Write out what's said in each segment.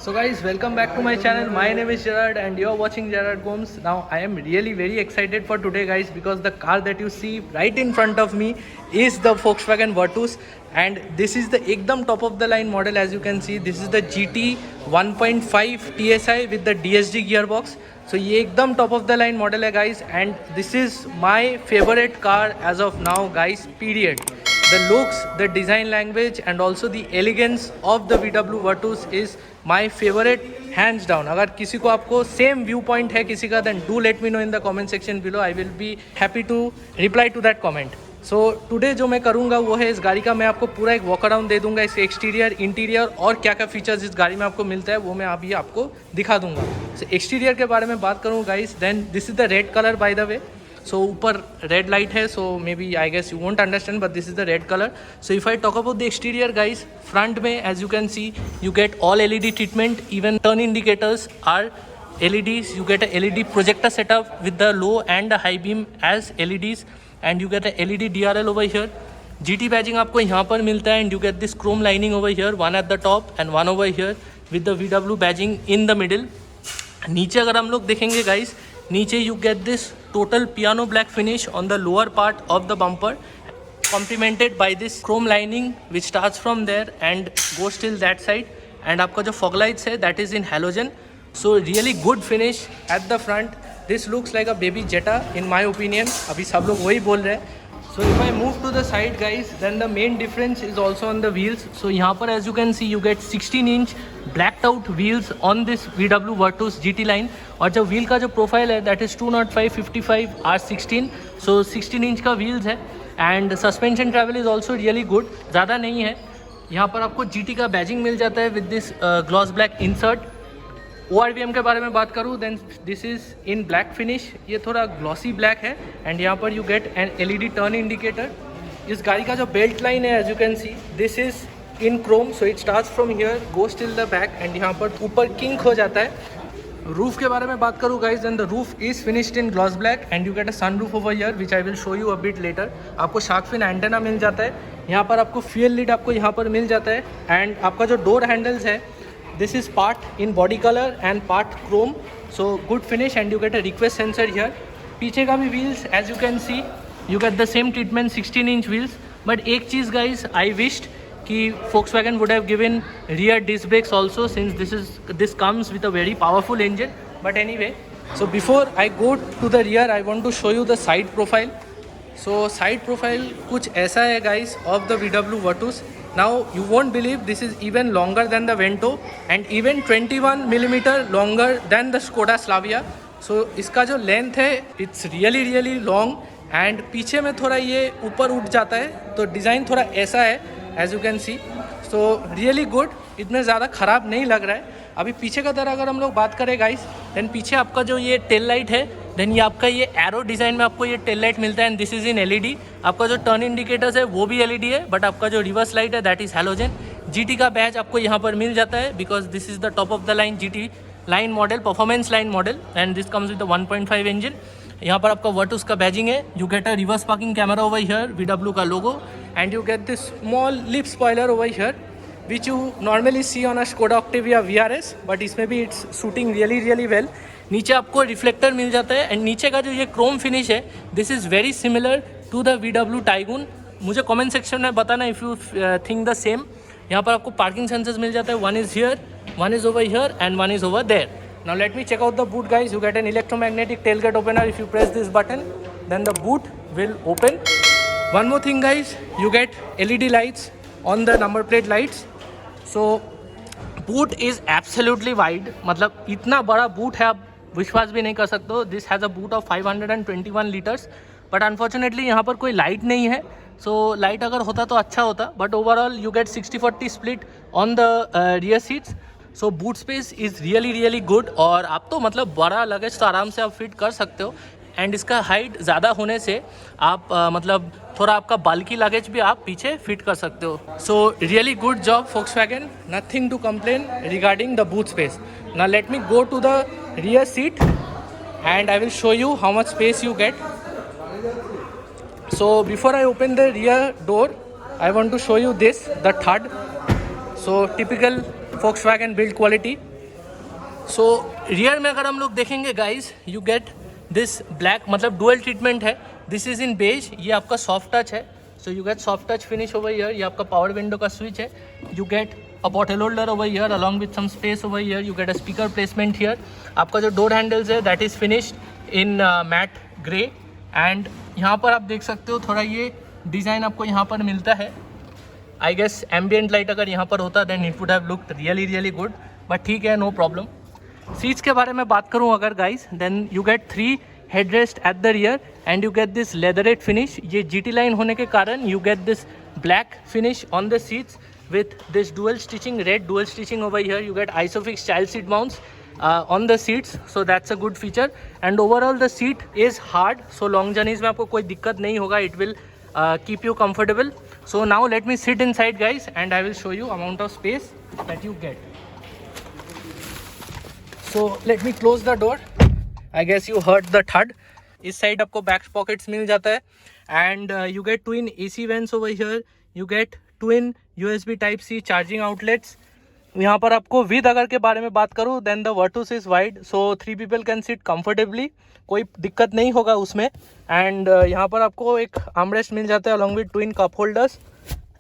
So guys, welcome back to my channel. My name is Gerard and you're watching Gerard Gomes. Now I am really very excited for today guys, because the car that you see right in front of me is the Volkswagen Virtus, and this is the ekdam top of the line model. As you can see, this is the GT 1.5 TSI with the DSG gearbox. So ये एकदम top of the line model है guys, and this is my favorite car as of now guys, period. The looks, the design language and also the elegance of the VW Virtus is my favorite hands down. अगर किसी को आपको same viewpoint है किसी का, then do let me know in the comment section below. I will be happy to reply to that comment. So today जो मैं करूँगा वो है, इस गाड़ी का मैं आपको पूरा एक वॉक अराउंड दे दूंगा, इसके एक्सटीरियर इंटीरियर और क्या क्या फीचर्स इस गाड़ी में आपको मिलता है वो मैं अभी आपको दिखा दूंगा. So एक्सटीरियर के बारे में बात करूँ guys, then this is the red colour by the way. So ऊपर रेड लाइट है, so maybe I guess you won't understand, but this is the red colour. So if I talk about the exterior guys, front में as you can see you get all LED treatment, even turn indicators are LEDs. You get a LED projector setup with the low and the high beam as LEDs, and you get a LED DRL over here. GT badging आपको यहाँ पर मिलता है, and you get this chrome lining over here, one at the top and one over here with the VW badging in the middle. नीचे अगर हम लोग देखेंगे गाइस, नीचे you get this total piano black finish on the lower part of the bumper, complemented by this chrome lining which starts from there and goes till that side. And आपका जो fog lights है that is in halogen. So really good finish at the front. This looks like a baby Jetta in my opinion. अभी सब लोग वही बोल रहे हैं. So if I move to the side guys, then the main difference is also on the wheels. So यहाँ पर as you can see you get 16-inch blacked out wheels on this VW Virtus GT line. और जो wheel का जो profile है that is 205/55 R16. So 16-inch का wheels है, and suspension travel is also really good. ज़्यादा नहीं है. यहाँ पर आपको GT का बैजिंग मिल जाता है with this gloss black insert. ORVM के बारे में बात करूँ, then this is in black finish. ये थोड़ा ग्लॉसी ब्लैक है, एंड यहाँ पर you get an LED turn indicator. इस गाड़ी का जो बेल्ट लाइन है as you can see this is in chrome. So it starts from here goes till the back, and यहाँ पर ऊपर किंक हो जाता है. रूफ के बारे में बात करूँ guys, then the roof is finished in gloss black, and you get a sun roof over here which I will show you a bit later. आपको शार्क फिन एंटेना मिल जाता है. यहाँ पर आपको फ्यूल लिड आपको यहाँ पर मिल जाता है, एंड आपका जो डोर हैंडल्स है this is part in body color and part chrome. So good finish, and you get a request sensor here. पीछे का भी wheels as you can see you get the same treatment, 16-inch wheels. But एक चीज़ guys I wished कि Volkswagen would have given rear disc brakes also, since this comes with a very powerful engine. But anyway, so before I go to the rear I want to show you the side profile. So side profile कुछ ऐसा है guys of the VW Virtus. Now you won't believe this is even longer than the Vento, and even 21 millimeter longer than the Skoda Slavia. So इसका जो length है it's really long, and पीछे में थोड़ा ये ऊपर उठ जाता है, तो डिज़ाइन थोड़ा ऐसा है as you can see. So really good, इतने ज़्यादा ख़राब नहीं लग रहा है. अभी पीछे का तरह अगर हम लोग बात करें गाइस, देन पीछे आपका जो ये टेल लाइट है, देन ये आपका ये एरो डिज़ाइन में आपको ये टेल लाइट मिलता है, and this is in LED. आपका जो टर्न इंडिकेटर्स है वो भी LED है, बट आपका जो रिवर्स लाइट है दैट इज़ हैलोजन. GT का बैच आपको यहाँ पर मिल जाता है, because this is the top of the line GT line model, performance line model, and this comes with the 1.5 engine. यहाँ पर आपका वर्टुस का बैजिंग है. You get a reverse parking camera over here, VW का logo, and you get this small lip spoiler over here which you normally see on a Skoda Octavia VRS, but इसमें भी it's shooting really well. नीचे आपको reflector मिल जाता है, and नीचे का जो ये क्रोम फिनिश है this is very similar to the VW Tiguan. मुझे कमेंट सेक्शन में बताना if you think the same. यहाँ पर आपको पार्किंग सेंसर्स मिल जाता है, one is here, one is over here, and one is over there. Now let me check out the boot guys. You get an electromagnetic tailgate opener. If you press this button, then the boot will open. One more thing guys, you get LED lights on the number plate lights. So boot is absolutely wide, मतलब इतना बड़ा boot है आप विश्वास भी नहीं कर सकते हो. This has a boot of 521 litres, but unfortunately यहाँ पर कोई लाइट नहीं है. सो लाइट अगर होता तो अच्छा होता, but overall you get 60-40 split on the rear seats. So boot space is really good, और आप तो मतलब बड़ा लगेज तो आराम से आप फिट कर सकते हो, एंड इसका हाइट ज़्यादा होने से आप मतलब थोड़ा आपका बल्की लगेज भी आप पीछे फिट कर सकते हो. So really good job Volkswagen, nothing to complain regarding the boot space. Now let me go to the rear seat and I will show you how much space you get. So before I open the rear door, I want to show you this, the thud. So typical Volkswagen build quality. So rear में अगर हम लोग देखेंगे guys, you get this black, मतलब dual treatment है. This is in beige. ये आपका soft touch है. So you get soft touch finish over here. ये आपका पावर विंडो का स्विच है. You get a bottle holder over here along with some space over here. You get a speaker placement here. आपका जो door handles है that is finished in matte grey. And यहाँ पर आप देख सकते हो थोड़ा ये डिज़ाइन आपको यहाँ पर मिलता है. आई गेस एम्बियंट लाइट अगर यहाँ पर होता then it would have looked really good, but ठीक है, नो प्रॉब्लम. सीट्स के बारे में बात करूँ अगर guys, then you get 3 headrest at the rear and you get this leatherette finish. ये GT लाइन होने के कारण you get this black finish on the seats with this dual stitching, red dual stitching over here. You get isofix child seat mounts on the seats, so that's a good feature. And overall the seat is hard, so long journeys में आपको कोई दिक्कत नहीं होगा. It will keep you comfortable. So now let me sit inside guys and I will show you amount of space that you get. So let me close the door. I guess you heard the thud. इस side आपको back pockets मिल जाता है. And you get twin AC vents over here. You get twin USB Type-C charging outlets. यहाँ पर आपको with अगर के बारे में बात करूँ then the Virtus is wide, so 3 people can sit comfortably. कोई दिक्कत नहीं होगा उसमें. एंड यहाँ पर आपको एक आर्मरेस्ट मिल जाता है along with twin cup holders.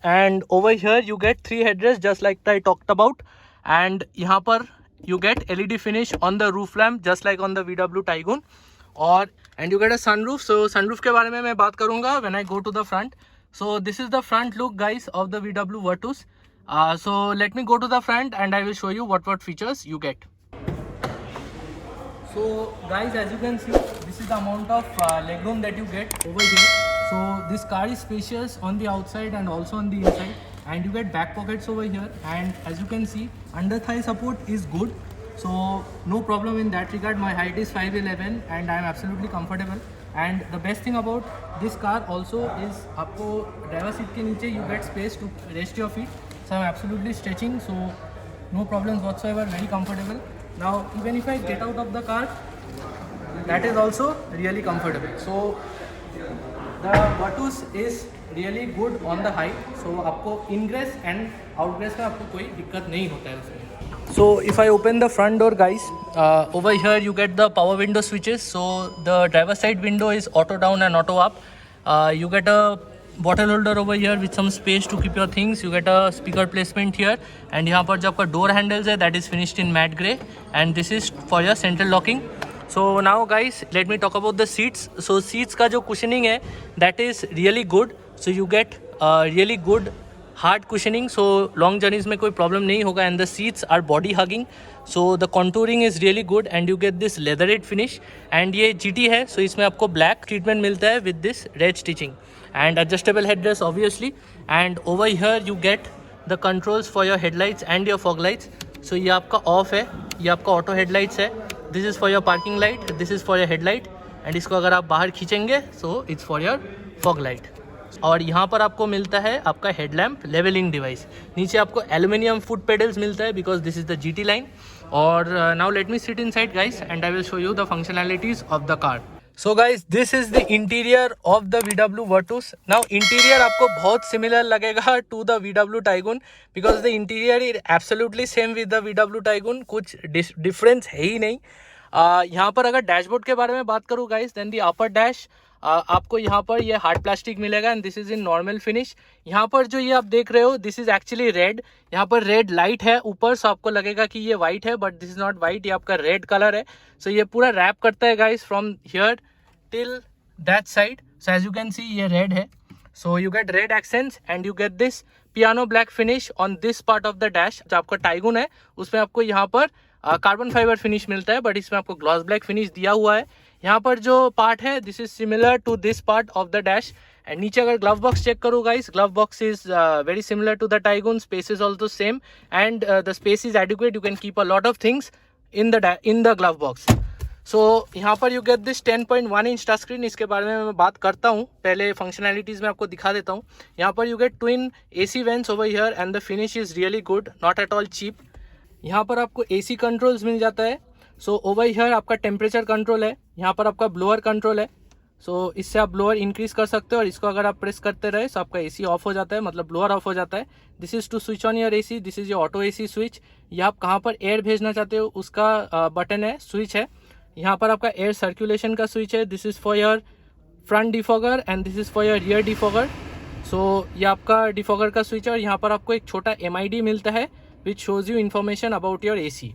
And over here you get 3 headrest just like I talked about. And यहाँ पर you get LED finish on the roof lamp just like on the VW Taigun. और and you get a sunroof. So sunroof के बारे में मैं बात करूँगा when I go to the front. So this is the front look guys of the VW Virtus. So let me go to the front and I will show you what features you get. So guys, as you can see, this is the amount of legroom that you get over here. So this car is spacious on the outside and also on the inside, and you get back pockets over here. And as you can see, under thigh support is good, so no problem in that regard. My height is 5'11" and I am absolutely comfortable. And the best thing about this car also is आपको driver seat के नीचे you get space to rest your feet. So I'm absolutely stretching, so no problems whatsoever, very comfortable. Now even if I get out of the car, that is also really comfortable. So the Virtus is really good on the height, so आपको ingress and outgress में आपको कोई दिक्कत नहीं होता है उसमें. So if I open the front door guys, over here you get the power window switches. So the driver side window is auto down and auto up. You get a bottle holder over here with some space to keep your things. You get a speaker placement here, and यहाँ पर जो आपका door handles है that is finished in matte grey, and this is for your central locking. So now guys, let me talk about the seats. So seats का जो cushioning है that is really good. So you get really good hard cushioning, so long journeys में कोई problem नहीं होगा. And the seats are body hugging, so the contouring is really good and you get this leatherette finish. And ये GT है, so इसमें आपको black treatment मिलता है with this red stitching and adjustable headrest obviously. And over here you get the controls for your headlights and your fog lights. So ये आपका off है, ये आपका auto headlights है. This is for your parking light, this is for your headlight. And इसको अगर आप बाहर खींचेंगे so it's for your fog light. और यहाँ पर आपको मिलता है आपका हेडलैम्प लेवलिंग डिवाइस. नीचे आपको एल्यूमिनियम फुट पेडल्स मिलता है because this is the GT line. और now let me sit inside guys and I will show you the functionalities of the car. So guys, this is the interior of the VW Virtus. Now interior आपको बहुत similar लगेगा to the VW Taigun because the interior is absolutely same with the VW Taigun. कुछ difference है ही नहीं. यहाँ पर अगर डैशबोर्ड के बारे में बात करूँ guys, then the upper dash आपको यहाँ पर ये हार्ड प्लास्टिक मिलेगा and this is in normal finish. यहाँ पर जो ये आप देख रहे हो दिस इज एक्चुअली रेड. यहाँ पर रेड लाइट है ऊपर, सो आपको लगेगा कि ये वाइट है, but this is not white, ये आपका रेड कलर है. सो ये पूरा रैप करता है guys from here till that side. So as you can see ये रेड है. So you get red accents and you get this piano black finish on this part of the dash. जो आपका Tiguan है उसमें आपको यहाँ पर carbon fibre finish मिलता है, बट इसमें आपको ग्लॉस ब्लैक फिनिश दिया हुआ है. यहाँ पर जो पार्ट है this is similar to this part of the dash. And नीचे अगर ग्लव बॉक्स चेक करो guys, glove box is very similar to the Taigun. Space is also same and the space is adequate. You can keep a lot of things in the glove box. So यहाँ पर you get this 10.1 inch touch screen. इसके बारे में मैं बात करता हूँ, पहले फंक्शनैलिटीज़ में आपको दिखा देता हूँ. यहाँ पर you get twin AC vents over here and the finish is really good, not at all cheap. यहाँ पर आपको AC कंट्रोल्स मिल जाता है. सो ओवर हियर आपका टेम्परेचर कंट्रोल है, यहाँ पर आपका ब्लोअर कंट्रोल है. सो इससे आप ब्लोअर इंक्रीज कर सकते हो, और इसको अगर आप प्रेस करते रहे तो आपका एसी ऑफ हो जाता है, मतलब ब्लोअर ऑफ हो जाता है। This is to switch on your AC, this is your auto AC switch. ये आप कहाँ पर एयर भेजना चाहते हो उसका बटन है, स्विच है। यहाँ पर आपका एयर सर्कुलेशन का स्विच है, this is for your front defogger and this is for your rear defogger. So ये आपका डिफॉगर का स्विच है, और यहाँ पर आपको एक छोटा MID मिलता है which shows you information about your AC।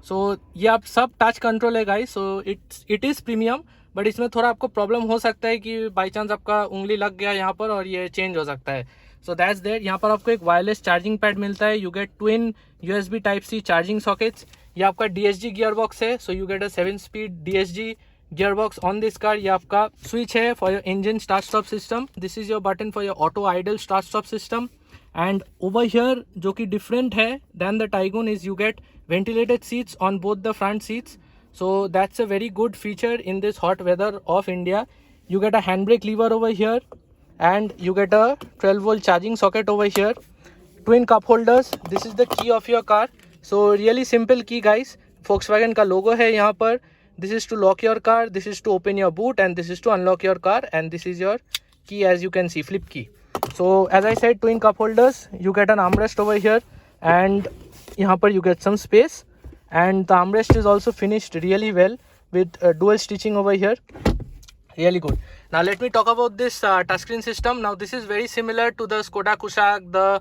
सो ये आप सब टच कंट्रोल है guys, so it is premium, but इसमें थोड़ा आपको प्रॉब्लम हो सकता है कि बाई चांस आपका उंगली लग गया यहाँ पर और ये चेंज हो सकता है। So that's there. यहाँ पर आपको एक वायरलेस चार्जिंग पैड मिलता है, you get twin USB Type-C charging sockets. ये आपका DSG गियर बॉक्स है, so you get a 7-speed DSG gear box on this car. ये आपका स्विच है for your engine start stop system, this is your button for your auto idle start stop system. And over here जो कि different है then the tycoon is you get ventilated seats on both the front seats, so that's a very good feature in this hot weather of India. You get a handbrake lever over here, and you get a 12-volt charging socket over here. Twin cup holders, this is the key of your car, so really simple key guys. Volkswagen का logo है यहाँ पर, this is to lock your car, this is to open your boot, and this is to unlock your car, and this is your key, as you can see, flip key. So as I said, twin cup holders, you get an armrest over here, and यहाँ पर you get some space. And the armrest is also finished really well with dual stitching over here, really good. Now let me talk about this touchscreen system. Now this is very similar to the Skoda Kushaq, the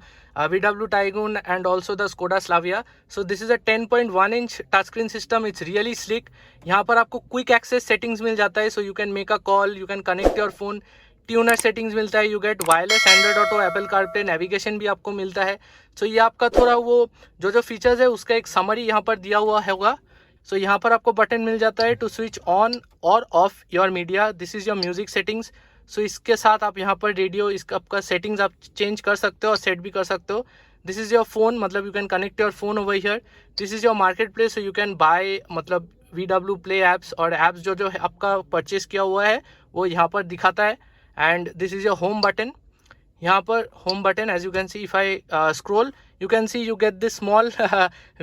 VW Taygun, and also the Skoda Slavia. So this is a 10.1-inch touchscreen system. It's really slick. यहाँ पर आपको quick access settings मिल जाता है, so you can make a call, you can connect your phone. Tuner settings मिलता है, you gate wireless Android auto, Apple CarPlay, navigation भी आपको मिलता है। सो ये आपका थोड़ा वो जो फीचर्स है उसका एक समरी यहाँ पर दिया हुआ होगा। सो यहाँ पर आपको बटन मिल जाता है टू स्विच ऑन और off your media, this is your music settings. So इसके साथ आप यहाँ पर रेडियो, इसका आपका सेटिंग्स आप चेंज कर सकते हो और सेट भी कर सकते हो। दिस इज़ योर फोन, मतलब you can connect your phone over here. This is your market place, so you can buy मतलब VW प्ले ऐप्स, और ऐप्स जो आपका परचेज किया हुआ है वो यहाँ पर दिखाता है। And this is your home button. यहाँ पर home button, as you can see, if I scroll, you can see you get this small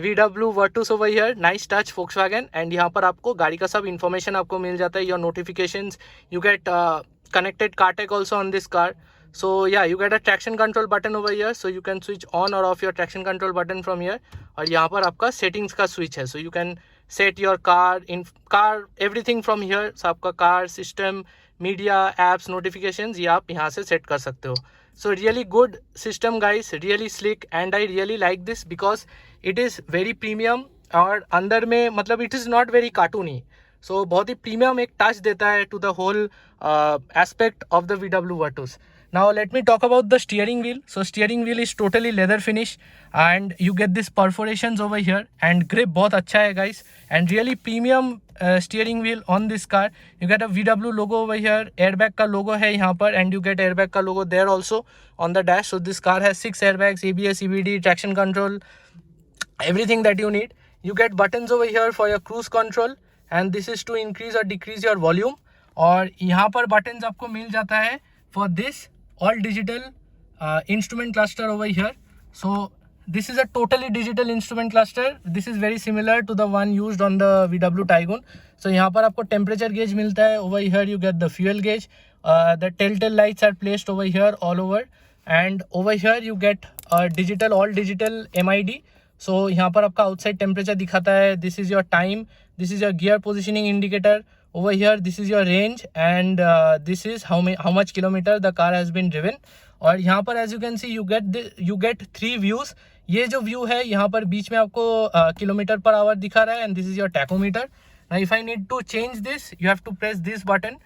VW Virtus over here, nice touch Volkswagen. And यहाँ पर आपको गाड़ी का सब information आपको मिल जाता है, your notifications, you get connected CarTech also on this car. So yeah, you get a traction control button over here, so you can switch on or off your traction control button from here. और यहाँ पर आपका settings का switch है, so you can set your car everything from here. So आपका car system, media, apps, notifications ये आप यहाँ से सेट कर सकते हो। So really good system guys, really slick, and I really like this because it is very premium, और अंदर में मतलब it is not very cartoony. So बहुत ही प्रीमियम एक टच देता है to the whole aspect of the VW Virtus. Now let me talk about the steering wheel. So steering wheel is totally leather finish, and you get this perforations over here, and grip बहुत अच्छा है guys, and really premium steering wheel on this car. You get a VW logo over here, airbag का logo है यहाँ पर, and you get airbag का logo there also on the dash. So this car has 6 airbags, ABS, EBD, traction control, everything that you need. You get buttons over here for your cruise control, and this is to increase or decrease your volume. और यहाँ पर buttons आपको मिल जाता है for this all digital instrument cluster over here. So this is a totally digital instrument cluster. This is very similar to the one used on the VW Taygun. So यहाँ पर आपको temperature gauge मिलता है, over here you get the fuel gauge, the telltale lights are placed over here all over, and over here you get all digital MID. So यहाँ पर आपका outside temperature दिखाता है, this is your time, this is your gear positioning indicator. Over here this is your range, and this is how much kilometer the car has been driven. और यहाँ पर as you can see you get 3 views. ये जो view है यहाँ पर बीच में आपको किलोमीटर पर आवर दिखा रहा है, and this is your tachometer. Now if I need to change this, you have to press this button.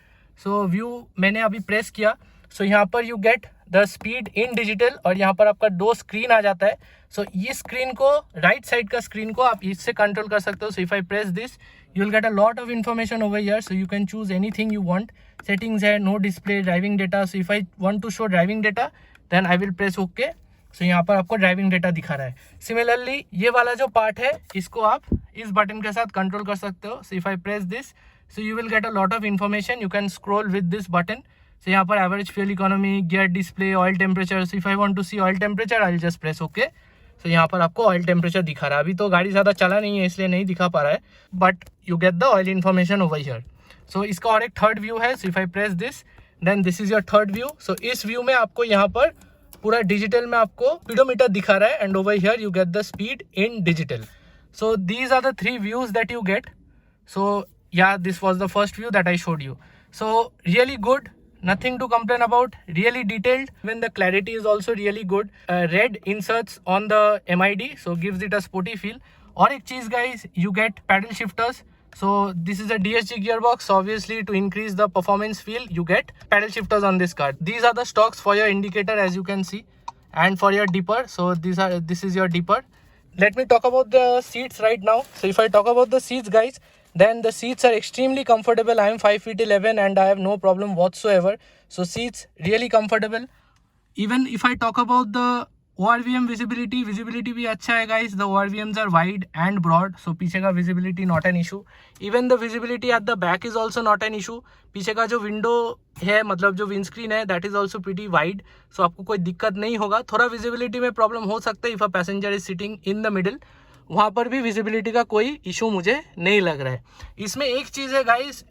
So view मैंने अभी प्रेस किया, so यहाँ पर you get the speed in digital, और यहाँ पर आपका 2 स्क्रीन आ जाता है। So ये स्क्रीन को, राइट साइड का स्क्रीन को आप इससे कंट्रोल कर सकते हो। So if I press this, you will get a lot of information over here, so you can choose anything you want. Settings है, no display, driving data. So if I want to show driving data, then I will press OK. So यहाँ पर आपको driving data दिखा रहा है। Similarly ये वाला जो पार्ट है इसको आप इस बटन के साथ कंट्रोल कर सकते हो। So if I press this, so you will get a lot of information. You can scroll with this button. So यहाँ पर average fuel economy, gear display, oil temperature. So if I want to see oil temperature, I'll just press OK. So यहाँ पर आपको oil temperature दिखा रहा है। अभी तो गाड़ी ज़्यादा चला नहीं है इसलिए नहीं दिखा पा रहा है, but you get the oil information over here. So इसका और एक थर्ड व्यू है. So if I press this then this is your third view. So इस व्यू में आपको यहाँ पर पूरा डिजिटल में आपको स्पीडोमीटर दिखा रहा है and over here you get the speed in digital. So these are the three views that you get. So yeah, this was the first view that I showed you. So really good, nothing to complain about, really detailed. Even the clarity is also really good. Red inserts on the MID, so gives it a sporty feel. और एक चीज guys, you get paddle shifters. So this is a DSG gearbox, so obviously to increase the performance feel you get paddle shifters on this car. These are the stocks for your indicator as you can see, and for your dipper. So this is your dipper. Let me talk about the seats right now. So if I talk about the seats guys, then the seats are extremely comfortable. I am 5 feet 11 and I have no problem whatsoever. So seats really comfortable. Even if I talk about the ORVM visibility भी अच्छा है guys. The ORVMs are wide and broad, so पीछे का visibility not an issue. Even the visibility at the back is also not an issue. पीछे का जो window है, मतलब जो windscreen है, that is also pretty wide, so आपको कोई दिक्कत नहीं होगा. थोड़ा visibility में problem हो सकता है if a passenger is sitting in the middle. वहाँ पर भी विजिबिलिटी का कोई इशू मुझे नहीं लग रहा है. इसमें एक चीज़ है गाइस,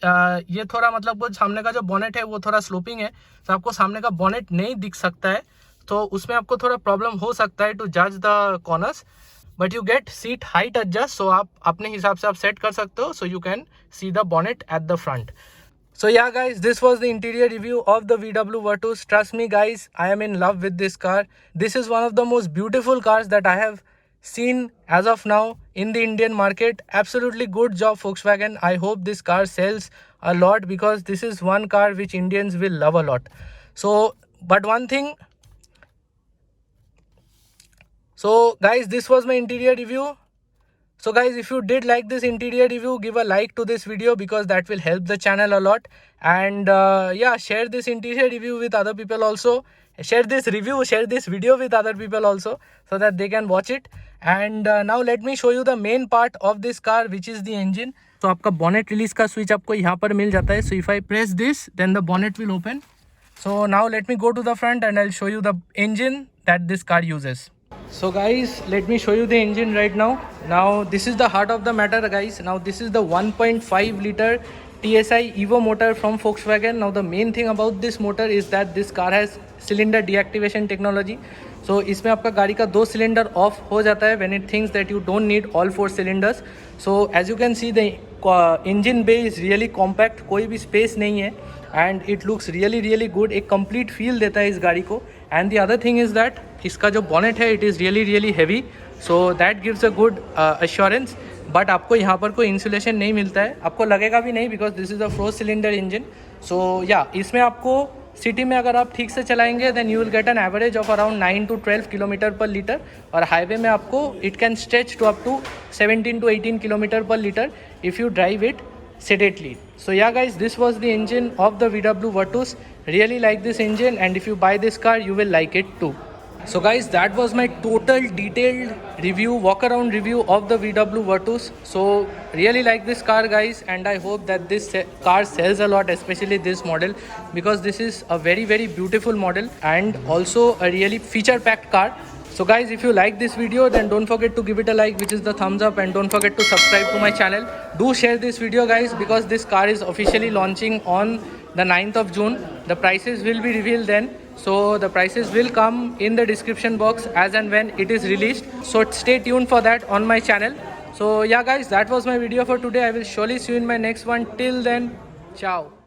ये थोड़ा मतलब वो सामने का जो बॉनेट है वो थोड़ा स्लोपिंग है, तो आपको सामने का बॉनेट नहीं दिख सकता है, तो उसमें आपको थोड़ा प्रॉब्लम हो सकता है टू जज the corners. But you get seat height adjust, so आप अपने हिसाब से आप सेट कर सकते हो, so you can see the bonnet at the front. So yeah guys, this was the interior review of the VW Virtus. Trust me guys, I am in love with this car. This is one of the most beautiful cars that I have seen as of now in the Indian market. Absolutely good job Volkswagen. I hope this car sells a lot because this is one car which Indians will love a lot. So but one thing, so guys, this was my interior review. So guys, if you did like this interior review, give a like to this video because that will help the channel a lot. And yeah, share this interior review with other people also. Share this video with other people also so that they can watch it. And now let me show you the main part of this car, which is the engine. So आपका bonnet release का switch आपको यहाँ पर मिल जाता है. So if I press this, then the bonnet will open. So now let me go to the front and I'll show you the engine that this car uses. So guys, let me show you the engine right now. Now this is the heart of the matter guys. Now this is the 1.5 liter TSI Evo motor from Volkswagen. Now the main thing about this motor is that this car has cylinder deactivation technology. So इसमें आपका गाड़ी का 2 cylinder of हो जाता है when it thinks that you don't need all 4 cylinders. So as you can see the engine bay is really compact, कोई भी space नहीं है and it looks really good. एक complete feel देता है इस गाड़ी को. And the other thing is that इसका जो bonnet है it is really heavy, so that gives a good assurance. But आपको यहाँ पर कोई insulation नहीं मिलता है, आपको लगेगा भी नहीं because this is a 4 cylinder engine. So yeah, इसमें आपको सिटी में अगर आप ठीक से चलाएंगे then you will get an average of around 9 to 12 kilometre पर लीटर, और हाईवे में आपको it can stretch to up to 17 to 18 kilometre पर litre if you drive it sedately. So yeah guys, this was the engine of the VW Virtus. Really like this engine, and if you buy this car you will like it too. So guys, that was my total detailed review, walk around review of the VW Virtus. So really like this car guys, and I hope that this car sells a lot, especially this model, because this is a very beautiful model and also a really feature packed car. So guys, if you like this video then don't forget to give it a like, which is the thumbs up, and don't forget to subscribe to my channel. Do share this video guys, because this car is officially launching on the 9th of June. The prices will be revealed then, so the prices will come in the description box as and when it is released, so stay tuned for that on my channel. So yeah guys, that was my video for today. I will surely see you in my next one. Till then, ciao.